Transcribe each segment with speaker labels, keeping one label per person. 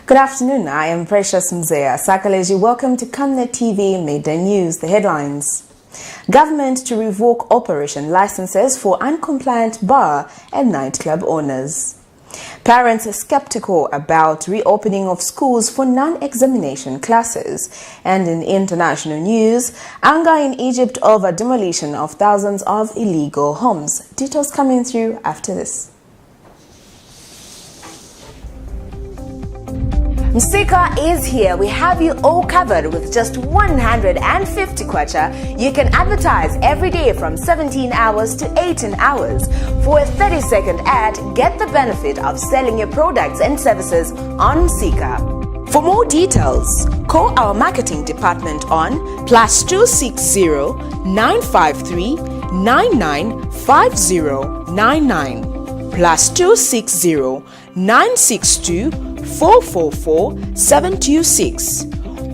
Speaker 1: Good afternoon, I am Precious Mzea. Sakaleji, welcome to Camnet TV Midday News. The headlines. Government to revoke operation licenses for uncompliant bar and nightclub owners. Parents are skeptical about reopening of schools for non-examination classes. And in international news, anger in Egypt over demolition of thousands of illegal homes. Details coming through after this. Msika is here. We have you all covered with just 150 kwacha. You can advertise every day from 17 hours to 18 hours. For a 30-second ad, get the benefit of selling your products and services on Msika. For more details, call our marketing department on +260 953 995099 +260 962 444 726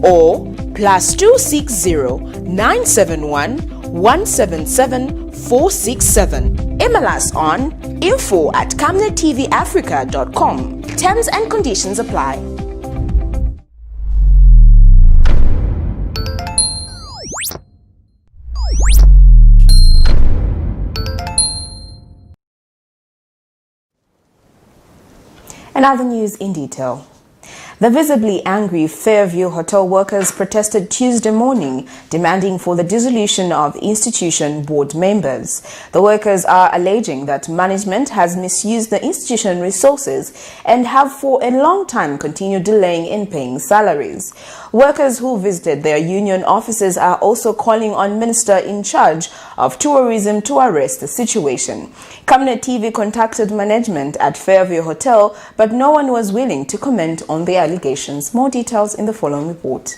Speaker 1: or +260 971 177 467. Email us on info@camnettvafrica.com. Terms and conditions apply. And other news in detail. The visibly angry Fairview Hotel workers protested Tuesday morning, demanding for the dissolution of institution board members. The workers are alleging that management has misused the institution resources and have for a long time continued delaying in paying salaries. Workers who visited their union offices are also calling on Minister in charge of tourism to arrest the situation. Camnet TV contacted management at Fairview Hotel, but no one was willing to comment on the allegations. More details in the following report.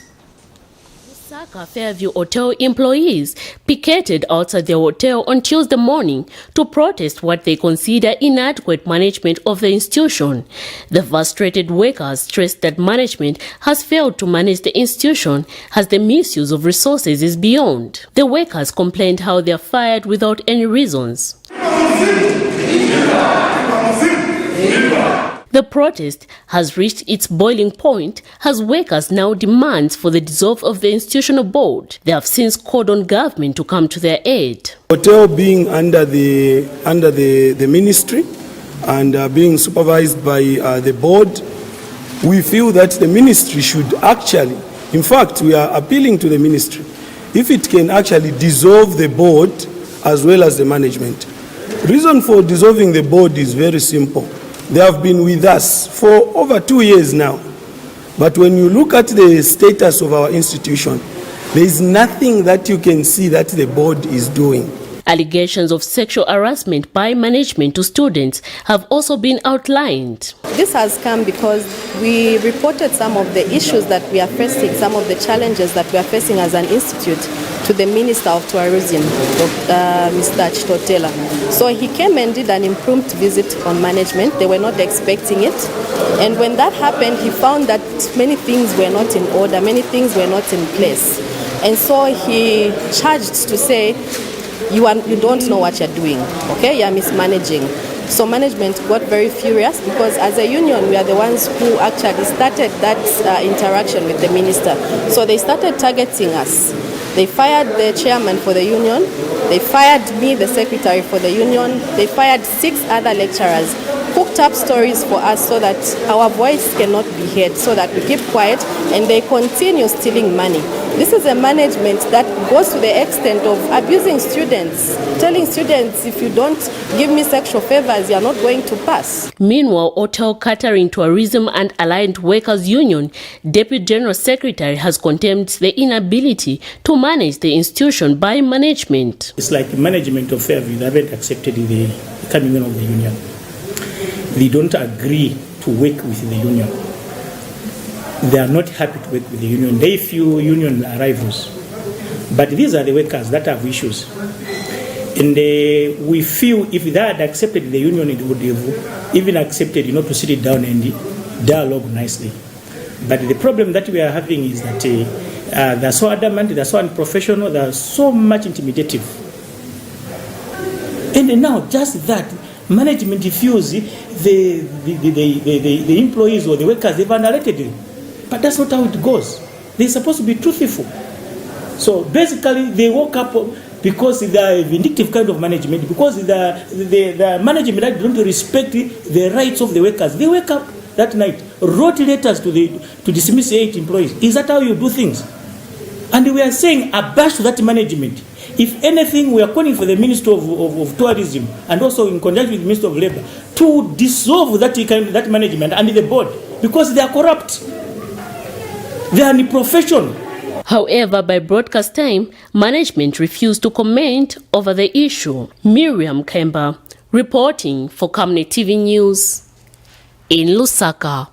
Speaker 2: Fairview Hotel employees picketed outside their hotel on Tuesday morning to protest what they consider inadequate management of the institution. The frustrated workers stressed that management has failed to manage the institution as the misuse of resources is beyond. The workers complained how they are fired without any reasons. The protest has reached its boiling point as workers now demand for the dissolve of the institutional board. They have since called on government to come to their aid.
Speaker 3: Hotel being under the ministry and being supervised by the board, we feel that the ministry should actually, in fact, we are appealing to the ministry, if it can actually dissolve the board as well as the management. Reason for dissolving the board is very simple. They have been with us for over 2 years now. But when you look at the status of our institution, there is nothing that you can see that the board is doing.
Speaker 2: Allegations of sexual harassment by management to students have also been outlined.
Speaker 4: This has come because we reported some of the issues that we are facing, some of the challenges that we are facing as an institute to the Minister of Tourism, Mr. Chitotela. So he came and did an impromptu visit on management. They were not expecting it. And when that happened, he found that many things were not in order, many things were not in place. And so he charged to say, you don't know what you're doing, okay? You're mismanaging. So management got very furious because as a union, we are the ones who actually started that interaction with the minister. So they started targeting us. They fired the chairman for the union. They fired me, the secretary for the union. They fired 6 other lecturers, cooked up stories for us so that our voice cannot be heard, so that we keep quiet, and they continue stealing money. This is a management that goes to the extent of abusing students, telling students, if you don't give me sexual favors, you're not going to pass.
Speaker 2: Meanwhile, Hotel Catering, Tourism and Allied Workers Union Deputy General Secretary has condemned the inability to manage the institution by management.
Speaker 5: It's like the management of Fairview, they haven't accepted the coming in of the union. They don't agree to work with the union. They are not happy to work with the union. They feel union arrivals. But these are the workers that have issues. And we feel if they had accepted the union, it would have even accepted, to sit it down and dialogue nicely. But the problem that we are having is that they're so adamant, they're so unprofessional, they're so much intimidative. And now just that, management feels the employees or the workers, they've underrated them. But that's not how it goes. They're supposed to be truthful. So basically, they woke up because they're a vindictive kind of management, because the management that don't respect the rights of the workers. They wake up that night, wrote letters to dismiss 8 employees. Is that how you do things? And we are saying abash to that management. If anything, we are calling for the Minister of Tourism and also in conjunction with the Minister of Labour to dissolve that management and the board, because they are corrupt. They are unprofessional.
Speaker 2: However, by broadcast time, management refused to comment over the issue. Miriam Kemba, reporting for Camnet TV News in Lusaka.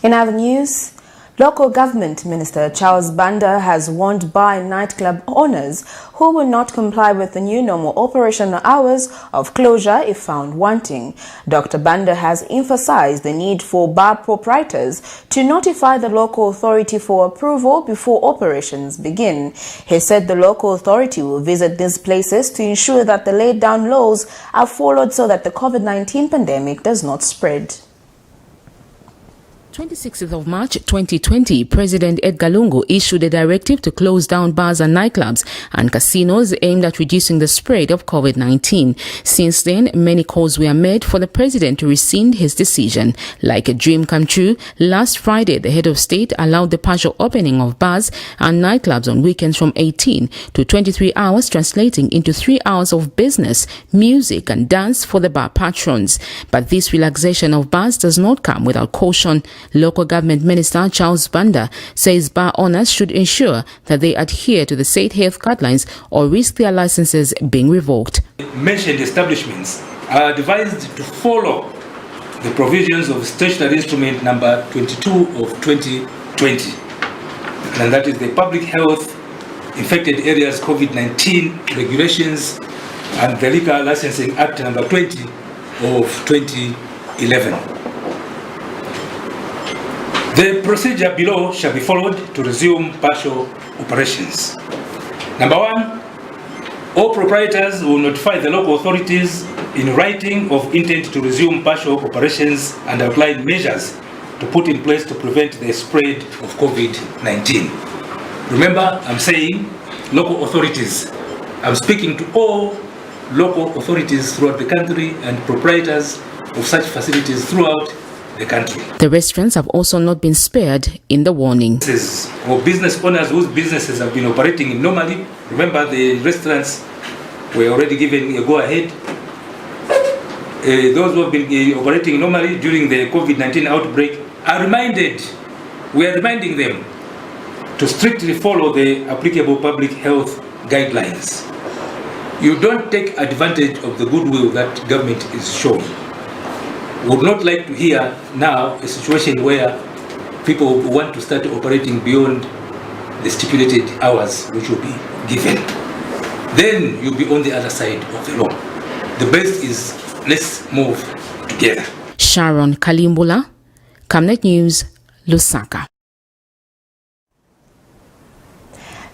Speaker 1: In other news, Local Government Minister Charles Banda has warned bar and nightclub owners who will not comply with the new normal operational hours of closure if found wanting. Dr. Banda has emphasized the need for bar proprietors to notify the local authority for approval before operations begin. He said the local authority will visit these places to ensure that the laid down laws are followed so that the COVID-19 pandemic does not spread.
Speaker 6: 26th of March 2020, President Edgar Lungu issued a directive to close down bars and nightclubs and casinos aimed at reducing the spread of COVID-19. Since then, many calls were made for the president to rescind his decision. Like a dream come true, last Friday, the head of state allowed the partial opening of bars and nightclubs on weekends from 18 to 23 hours, translating into 3 hours of business, music and dance for the bar patrons. But this relaxation of bars does not come without caution. Local Government Minister Charles Banda says bar owners should ensure that they adhere to the state health guidelines or risk their licenses being revoked.
Speaker 7: Mentioned establishments are advised to follow the provisions of Statutory Instrument number 22 of 2020, and that is the Public Health Infected Areas COVID-19 Regulations and the Liquor Licensing Act number 20 of 2011. The procedure below shall be followed to resume partial operations. Number 1, all proprietors will notify the local authorities in writing of intent to resume partial operations and outline measures to put in place to prevent the spread of COVID-19. Remember, I'm saying local authorities. I'm speaking to all local authorities throughout the country and proprietors of such facilities throughout the country.
Speaker 6: The restaurants have also not been spared in the warning.
Speaker 7: Or business owners whose businesses have been operating normally. Remember, the restaurants were already given a go-ahead. Those who have been operating normally during the COVID-19 outbreak we are reminding them to strictly follow the applicable public health guidelines. You don't take advantage of the goodwill that government is showing. Would not like to hear now a situation where people want to start operating beyond the stipulated hours which will be given. Then you'll be on the other side of the law. The best is let's move together.
Speaker 6: Sharon Kalimbula, Camnet News, Lusaka.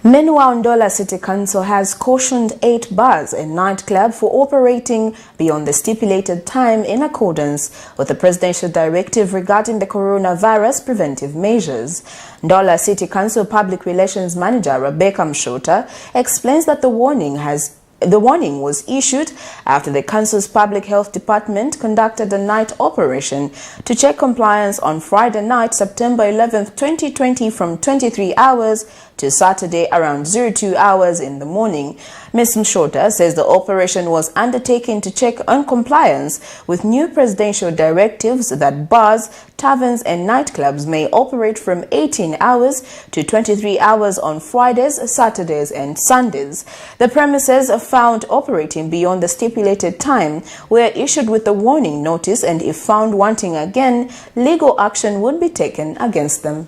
Speaker 1: Meanwhile, Ndola City Council has cautioned 8 bars and nightclubs for operating beyond the stipulated time in accordance with the presidential directive regarding the coronavirus preventive measures. Ndola City Council Public Relations Manager Rebecca Mshota explains that the warning was issued after the council's public health department conducted a night operation to check compliance on Friday night, September 11th, 2020 from 23 hours to Saturday around 02 hours in the morning. Ms. Mshota says the operation was undertaken to check on compliance with new presidential directives that bars, taverns and nightclubs may operate from 18 hours to 23 hours on Fridays, Saturdays and Sundays. The premises found operating beyond the stipulated time were issued with a warning notice, and if found wanting again, legal action would be taken against them.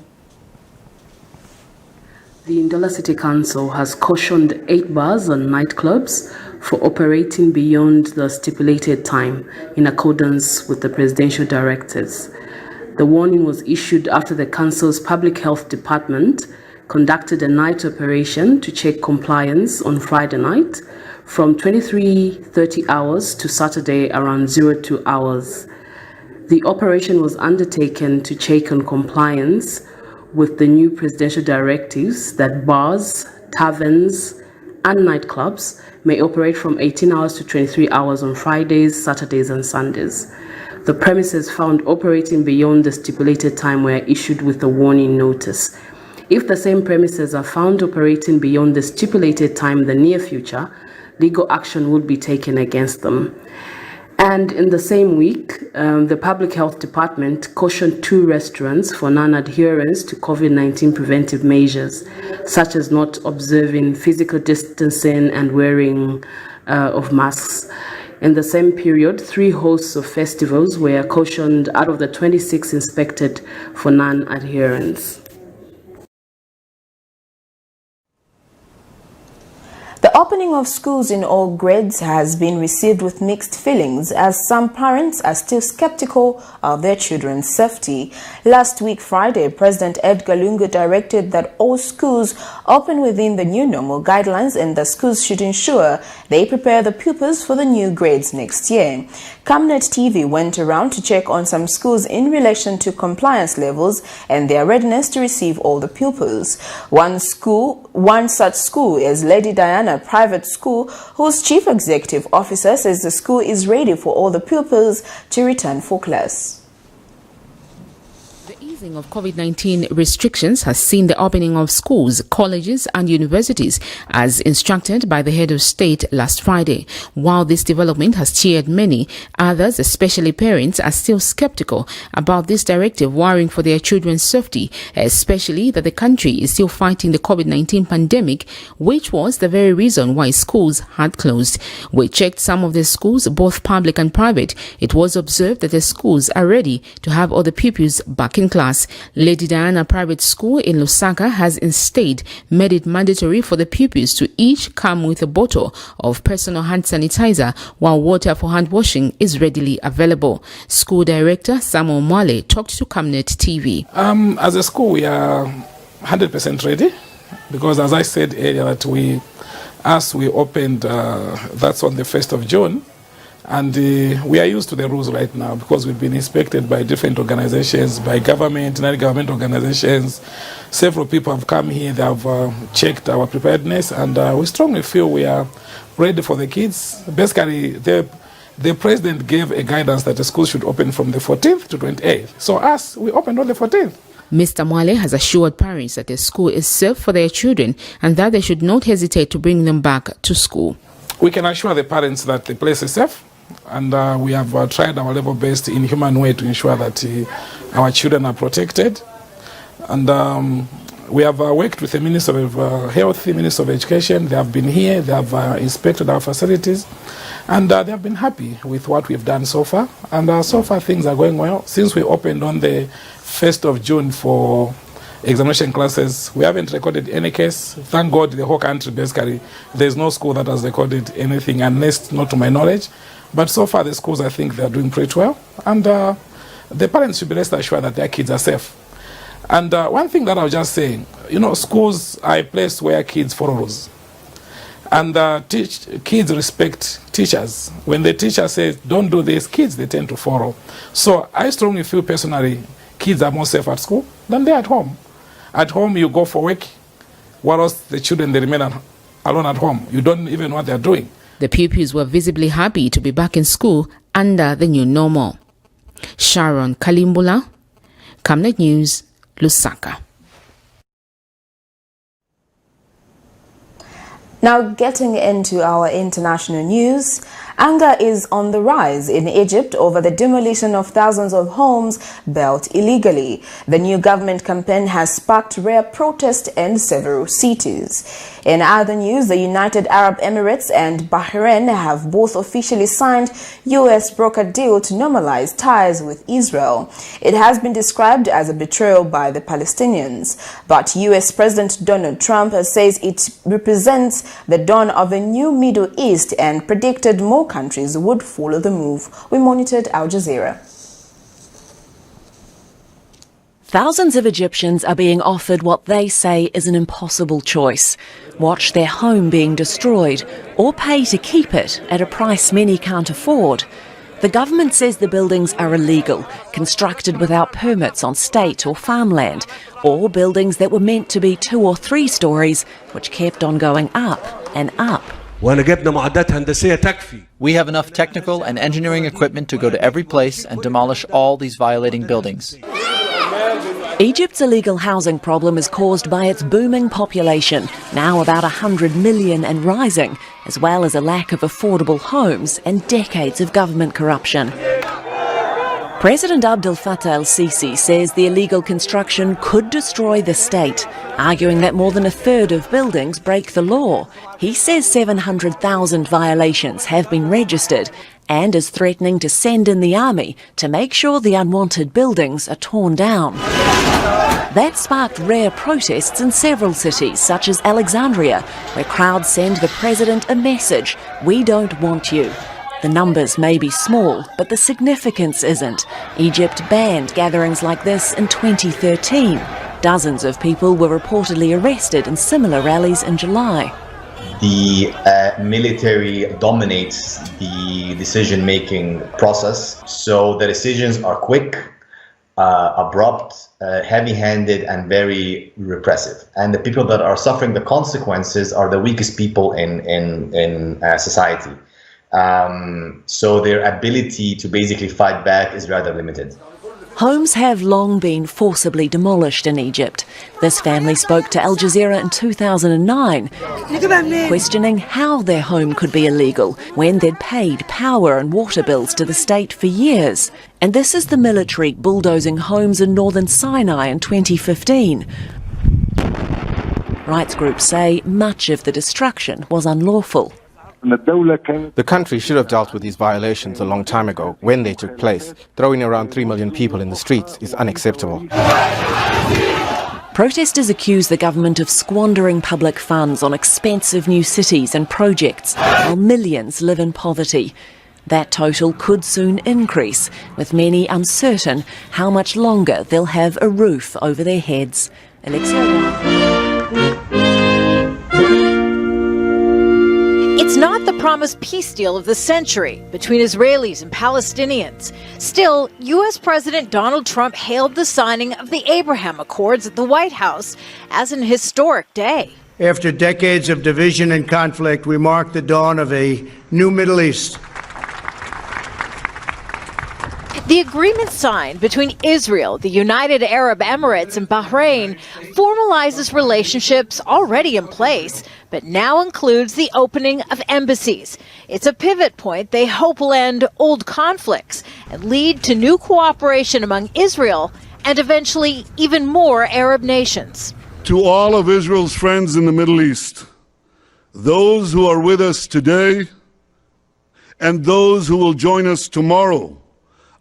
Speaker 2: The Ndola City Council has cautioned 8 bars and nightclubs for operating beyond the stipulated time in accordance with the presidential directives. The warning was issued after the council's public health department conducted a night operation to check compliance on Friday night from 23:30 hours to Saturday around 02 hours. The operation was undertaken to check on compliance with the new presidential directives that bars, taverns, and nightclubs may operate from 18 hours to 23 hours on Fridays, Saturdays, and Sundays. The premises found operating beyond the stipulated time were issued with a warning notice. If the same premises are found operating beyond the stipulated time in the near future, legal action would be taken against them. And in the same week, the Public Health Department cautioned 2 restaurants for non-adherence to COVID-19 preventive measures, such as not observing physical distancing and wearing of masks. In the same period, 3 hosts of festivals were cautioned out of the 26 inspected for non-adherence.
Speaker 1: The opening of schools in all grades has been received with mixed feelings as some parents are still skeptical of their children's safety. Last week, Friday, President Edgar Lungu directed that all schools open within the new normal guidelines and the schools should ensure they prepare the pupils for the new grades next year. Camnet TV went around to check on some schools in relation to compliance levels and their readiness to receive all the pupils. One such school is Lady Diana Private School, whose chief executive officer says the school is ready for all the pupils to return for class.
Speaker 6: The easing of COVID-19 restrictions has seen the opening of schools, colleges and universities as instructed by the head of state last Friday. While this development has cheered many, others, especially parents, are still skeptical about this directive, worrying for their children's safety, especially that the country is still fighting the COVID-19 pandemic, which was the very reason why schools had closed. We checked some of the schools, both public and private. It was observed that the schools are ready to have all the pupils back in class. Lady Diana Private School in Lusaka has instead made it mandatory for the pupils to each come with a bottle of personal hand sanitizer, while water for hand washing is readily available. School Director Samuel Mwale talked to Camnet TV.
Speaker 8: As a school, we are 100% ready because, as I said earlier, that we opened, that's on the 1st of June. And we are used to the rules right now because we've been inspected by different organizations, by government, non-government organizations. Several people have come here, they have checked our preparedness, and we strongly feel we are ready for the kids. Basically, the president gave a guidance that the schools should open from the 14th to 28th. So we opened on the 14th.
Speaker 6: Mr. Mwale has assured parents that the school is safe for their children and that they should not hesitate to bring them back to school.
Speaker 8: We can assure the parents that the place is safe. And we have tried our level best in human way to ensure that our children are protected. And we have worked with the Minister of Health, the Minister of Education. They have been here, they have inspected our facilities, and they have been happy with what we've done so far. And so far things are going well. Since we opened on the 1st of June for examination classes, we haven't recorded any case. Thank God, the whole country, basically, there's no school that has recorded anything, unless not to my knowledge. But so far, the schools, I think, they're doing pretty well. And the parents should be rest assured that their kids are safe. And one thing that I was just saying, schools are a place where kids follow rules. And kids respect teachers. When the teacher says, don't do this, kids, they tend to follow. So I strongly feel personally, kids are more safe at school than they're at home. At home, you go for work, whereas the children, they remain alone at home. You don't even know what they're doing.
Speaker 6: The pupils were visibly happy to be back in school under the new normal. Sharon Kalimbula, Camnet News, Lusaka.
Speaker 1: Now getting into our international news, anger is on the rise in Egypt over the demolition of thousands of homes built illegally. The new government campaign has sparked rare protest in several cities. In other news, the United Arab Emirates and Bahrain have both officially signed U.S. brokered deal to normalize ties with Israel. It has been described as a betrayal by the Palestinians, but U.S. President Donald Trump says it represents the dawn of a new Middle East and predicted more countries would follow the move. We monitored Al Jazeera.
Speaker 9: Thousands of Egyptians are being offered what they say is an impossible choice: watch their home being destroyed or pay to keep it at a price many can't afford. The government says the buildings are illegal, constructed without permits on state or farmland, or buildings that were meant to be 2 or 3 stories, which kept on going up and up.
Speaker 10: We have enough technical and engineering equipment to go to every place and demolish all these violating buildings.
Speaker 9: Egypt's illegal housing problem is caused by its booming population, now about 100 million and rising, as well as a lack of affordable homes and decades of government corruption. President Abdel Fattah el-Sisi says the illegal construction could destroy the state, arguing that more than a third of buildings break the law. He says 700,000 violations have been registered and is threatening to send in the army to make sure the unwanted buildings are torn down. That sparked rare protests in several cities, such as Alexandria, where crowds send the president a message: "We don't want you." The numbers may be small, but the significance isn't. Egypt banned gatherings like this in 2013. Dozens of people were reportedly arrested in similar rallies in July.
Speaker 11: The military dominates the decision-making process, so the decisions are quick, abrupt, heavy-handed, and very repressive. And the people that are suffering the consequences are the weakest people in society. So their ability to basically fight back is rather limited.
Speaker 9: Homes have long been forcibly demolished in Egypt. This family spoke to Al Jazeera in 2009, questioning how their home could be illegal when they'd paid power and water bills to the state for years. And this is the military bulldozing homes in northern Sinai in 2015. Rights groups say much of the destruction was unlawful.
Speaker 12: The country should have dealt with these violations a long time ago when they took place. Throwing around 3 million people in the streets is unacceptable.
Speaker 9: Protesters accuse the government of squandering public funds on expensive new cities and projects, while millions live in poverty. That total could soon increase, with many uncertain how much longer they'll have a roof over their heads.
Speaker 13: It's not the promised peace deal of the century between Israelis and Palestinians. Still, U.S. President Donald Trump hailed the signing of the Abraham Accords at the White House as an historic day.
Speaker 14: After decades of division and conflict, we mark the dawn of a new Middle East.
Speaker 13: The agreement signed between Israel, the United Arab Emirates, and Bahrain formalizes relationships already in place, but now includes the opening of embassies. It's a pivot point they hope will end old conflicts and lead to new cooperation among Israel and eventually even more Arab nations.
Speaker 15: To all of Israel's friends in the Middle East, those who are with us today and those who will join us tomorrow,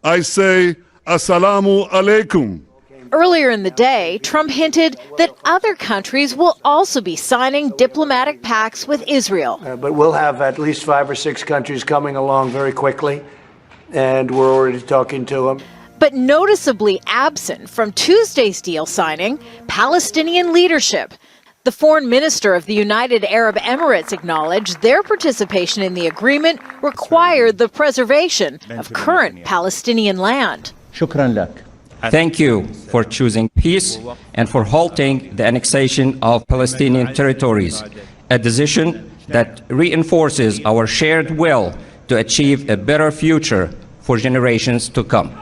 Speaker 15: I say, Assalamu alaikum.
Speaker 13: Earlier in the day, Trump hinted that other countries will also be signing diplomatic pacts with Israel.
Speaker 14: But we'll have at least 5 or 6 countries coming along very quickly, and we're already talking to them.
Speaker 13: But noticeably absent from Tuesday's deal signing, Palestinian leadership. The foreign minister of the United Arab Emirates acknowledged their participation in the agreement required the preservation of current Palestinian land.
Speaker 16: Thank you for choosing peace and for halting the annexation of Palestinian territories, a decision that reinforces our shared will to achieve a better future for generations to come.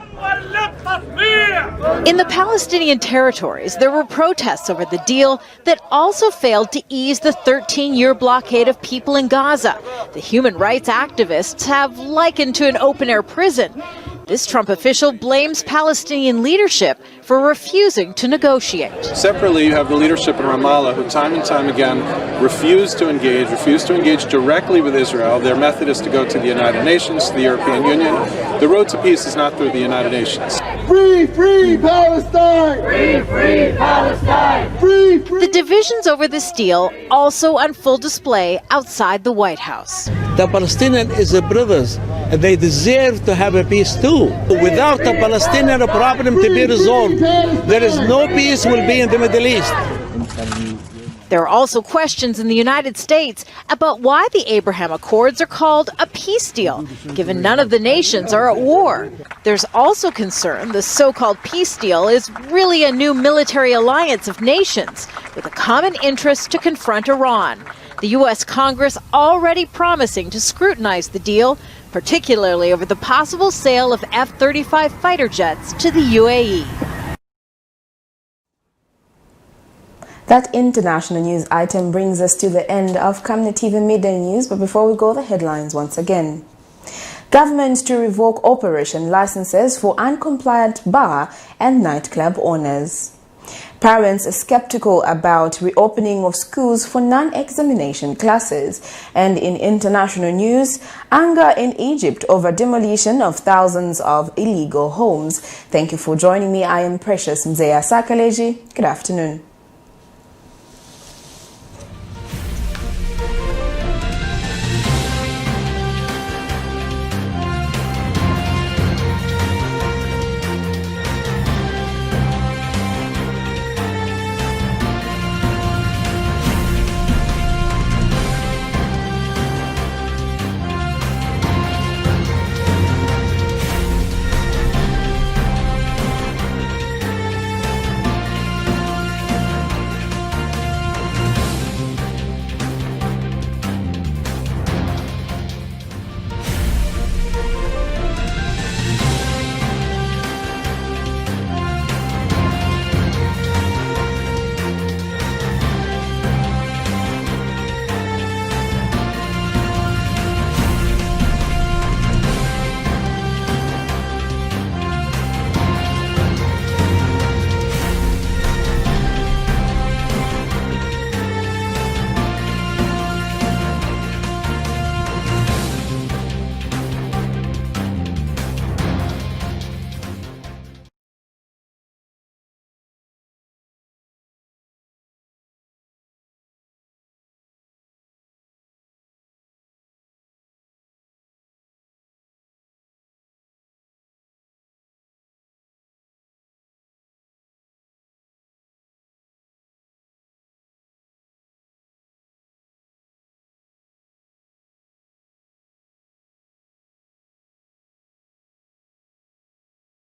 Speaker 13: In the Palestinian territories, there were protests over the deal that also failed to ease the 13-year blockade of people in Gaza. The human rights activists have likened to an open-air prison. This Trump official blames Palestinian leadership for refusing to negotiate.
Speaker 17: Separately, you have the leadership in Ramallah who time and time again refuse to engage directly with Israel. Their method is to go to the United Nations, to the European Union. The road to peace is not through the United Nations.
Speaker 18: Free, free Palestine! Free, free Palestine! Free, free!
Speaker 13: The divisions over this deal also on full display outside the White House.
Speaker 19: The Palestinian is brothers, and they deserve to have a peace too. Without the Palestinian problem to be resolved, there is no peace will be in the Middle East.
Speaker 13: There are also questions in the United States about why the Abraham Accords are called a peace deal, given none of the nations are at war. There's also concern the so-called peace deal is really a new military alliance of nations with a common interest to confront Iran. The U.S. Congress already promising to scrutinize the deal, particularly over the possible sale of F-35 fighter jets to the UAE.
Speaker 1: That international news item brings us to the end of Camnet TV Midday News, but before we go, the headlines once again. Government to revoke operation licenses for uncompliant bar and nightclub owners. Parents are skeptical about reopening of schools for non-examination classes. And in international news, anger in Egypt over demolition of thousands of illegal homes. Thank you for joining me. I am Precious Mzeya Sakaleji. Good afternoon.